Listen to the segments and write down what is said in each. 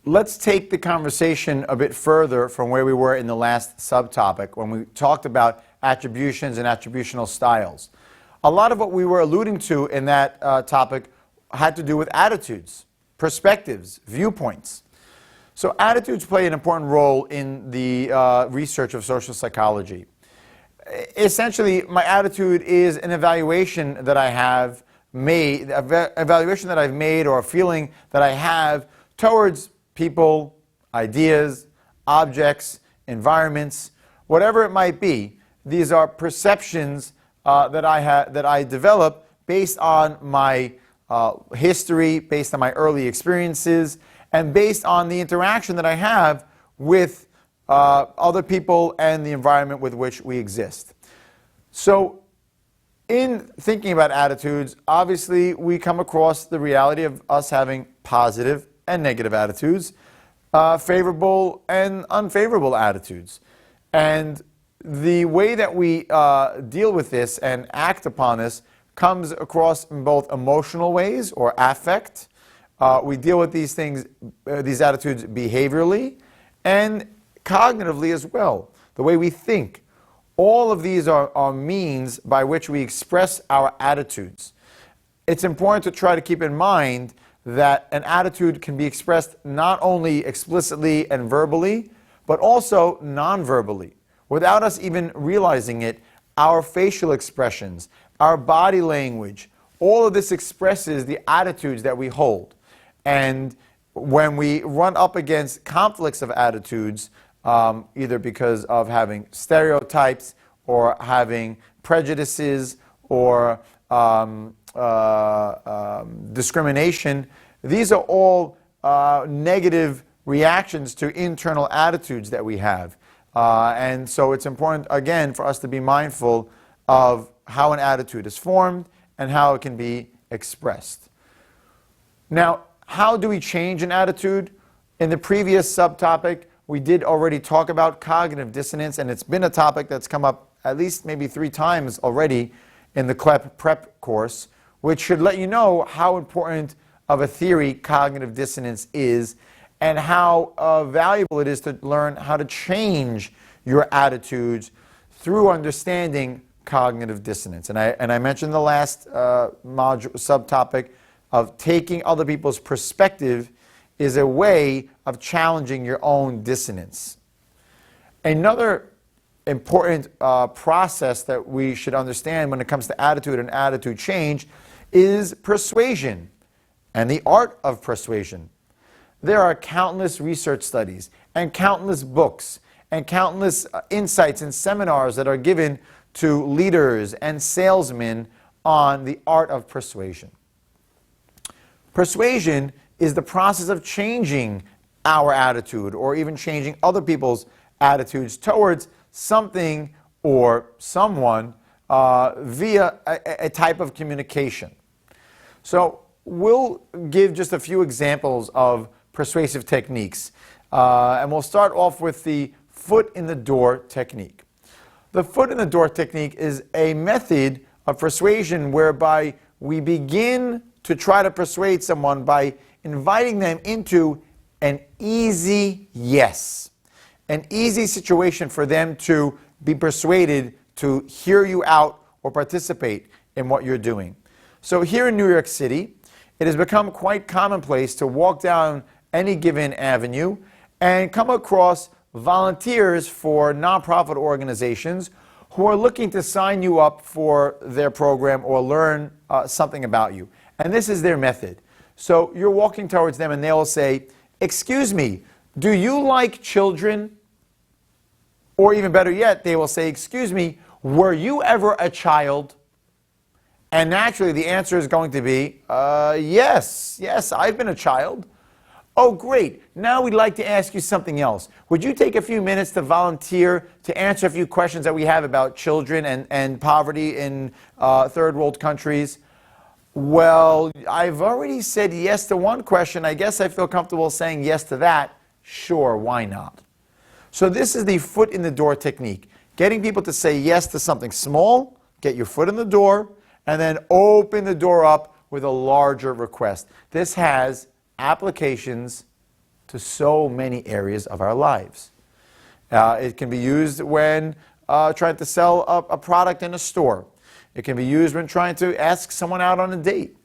let's take the conversation a bit further from where we were in the last subtopic when we talked about attributions and attributional styles. A lot of what we were alluding to in that topic had to do with attitudes, perspectives, viewpoints. So attitudes play an important role in the research of social psychology. Essentially, my attitude is an evaluation that I have made, evaluation that I've made, or a feeling that I have towards people, ideas, objects, environments, whatever it might be. These are perceptions that I develop based on my history, based on my early experiences, and based on the interaction that I have with other people and the environment with which we exist. So, in thinking about attitudes, obviously we come across the reality of us having positive and negative attitudes, favorable and unfavorable attitudes. And the way that we deal with this and act upon this comes across in both emotional ways or affect. We deal with these things, these attitudes behaviorally and cognitively as well, the way we think. All of these are means by which we express our attitudes. It's important to try to keep in mind that an attitude can be expressed not only explicitly and verbally, but also non-verbally. Without us even realizing it, our facial expressions, our body language, all of this expresses the attitudes that we hold. And when we run up against conflicts of attitudes, either because of having stereotypes or having prejudices or discrimination, these are all negative reactions to internal attitudes that we have. And so it's important, again, for us to be mindful of how an attitude is formed and how it can be expressed. Now, how do we change an attitude? In the previous subtopic, we did already talk about cognitive dissonance, and it's been a topic that's come up at least maybe 3 times already in the CLEP prep course, which should let you know how important of a theory cognitive dissonance is and how valuable it is to learn how to change your attitudes through understanding cognitive dissonance. And I mentioned the last module subtopic of taking other people's perspective is a way of challenging your own dissonance. Another important process that we should understand when it comes to attitude and attitude change is persuasion and the art of persuasion. There are countless research studies and countless books and countless insights and seminars that are given to leaders and salesmen on the art of persuasion. Persuasion is the process of changing our attitude or even changing other people's attitudes towards something or someone via a type of communication. So we'll give just a few examples of persuasive techniques. And we'll start off with the foot in the door technique. The foot in the door technique is a method of persuasion whereby we begin to try to persuade someone by inviting them into an easy yes, an easy situation for them to be persuaded to hear you out or participate in what you're doing. So here in New York City, it has become quite commonplace to walk down any given avenue and come across volunteers for nonprofit organizations who are looking to sign you up for their program or learn something about you. And this is their method. So you're walking towards them and they'll say, "Excuse me, do you like children?" Or even better yet, they will say, "Excuse me, were you ever a child?" And naturally the answer is going to be, yes, I've been a child. "Oh, great. Now we'd like to ask you something else. Would you take a few minutes to volunteer to answer a few questions that we have about children and poverty in third world countries?" "Well, I've already said yes to one question. I guess I feel comfortable saying yes to that." "Sure, why not?" So this is the foot in the door technique. Getting people to say yes to something small, get your foot in the door, and then open the door up with a larger request. This has applications to so many areas of our lives. It can be used when trying to sell a product in a store. It can be used when trying to ask someone out on a date.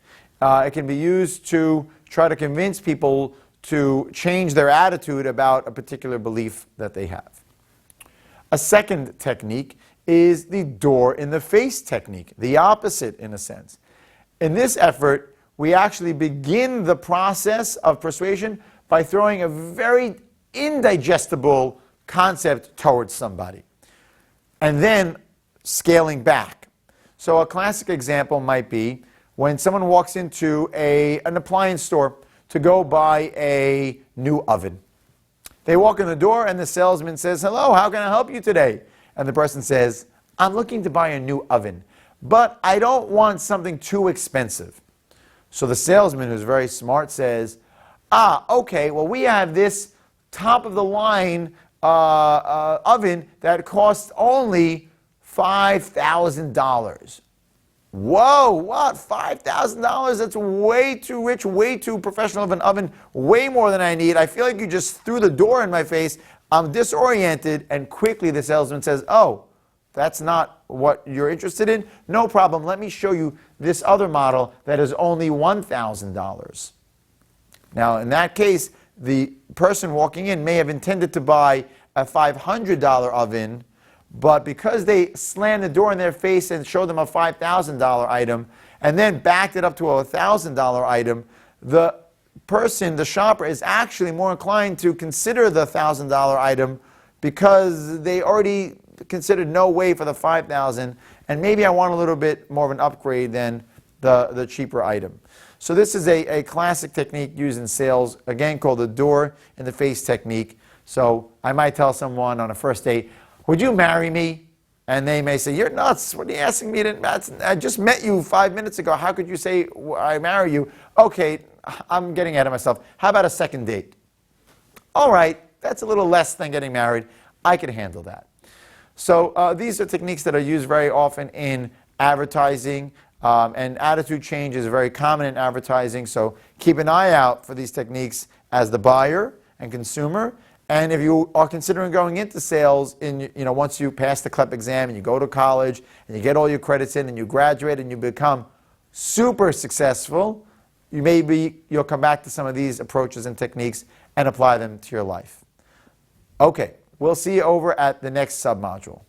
It can be used to try to convince people to change their attitude about a particular belief that they have. A second technique is the door-in-the-face technique, the opposite in a sense. In this effort, we actually begin the process of persuasion by throwing a very indigestible concept towards somebody, and then scaling back. So a classic example might be when someone walks into an appliance store to go buy a new oven. They walk in the door and the salesman says, "Hello, how can I help you today?" And the person says, "I'm looking to buy a new oven, but I don't want something too expensive." So the salesman, who's very smart, says, "Okay, well, we have this top-of-the-line oven that costs only $5,000. Whoa, what? $5,000? That's way too rich, way too professional of an oven, way more than I need. I feel like you just threw the door in my face. I'm disoriented." And quickly the salesman says, "Oh, that's not what you're interested in? No problem. Let me show you this other model that is only $1,000. Now, in that case, the person walking in may have intended to buy a $500 oven, but because they slammed the door in their face and showed them a $5,000 item and then backed it up to a $1,000 item, the person, the shopper, is actually more inclined to consider the $1,000 item because they already considered no way for the $5,000, and maybe I want a little bit more of an upgrade than the cheaper item. So this is a classic technique used in sales, again called the door-in-the-face technique. So I might tell someone on a first date, "Would you marry me?" And they may say, "You're nuts. What are you asking me? I just met you 5 minutes ago. How could you say I marry you?" "Okay, I'm getting ahead of myself. How about a second date?" "All right, that's a little less than getting married. I can handle that." So these are techniques that are used very often in advertising, and attitude change is very common in advertising. So keep an eye out for these techniques as the buyer and consumer. And if you are considering going into sales, once you pass the CLEP exam and you go to college and you get all your credits in and you graduate and you become super successful, you'll come back to some of these approaches and techniques and apply them to your life. Okay, we'll see you over at the next submodule.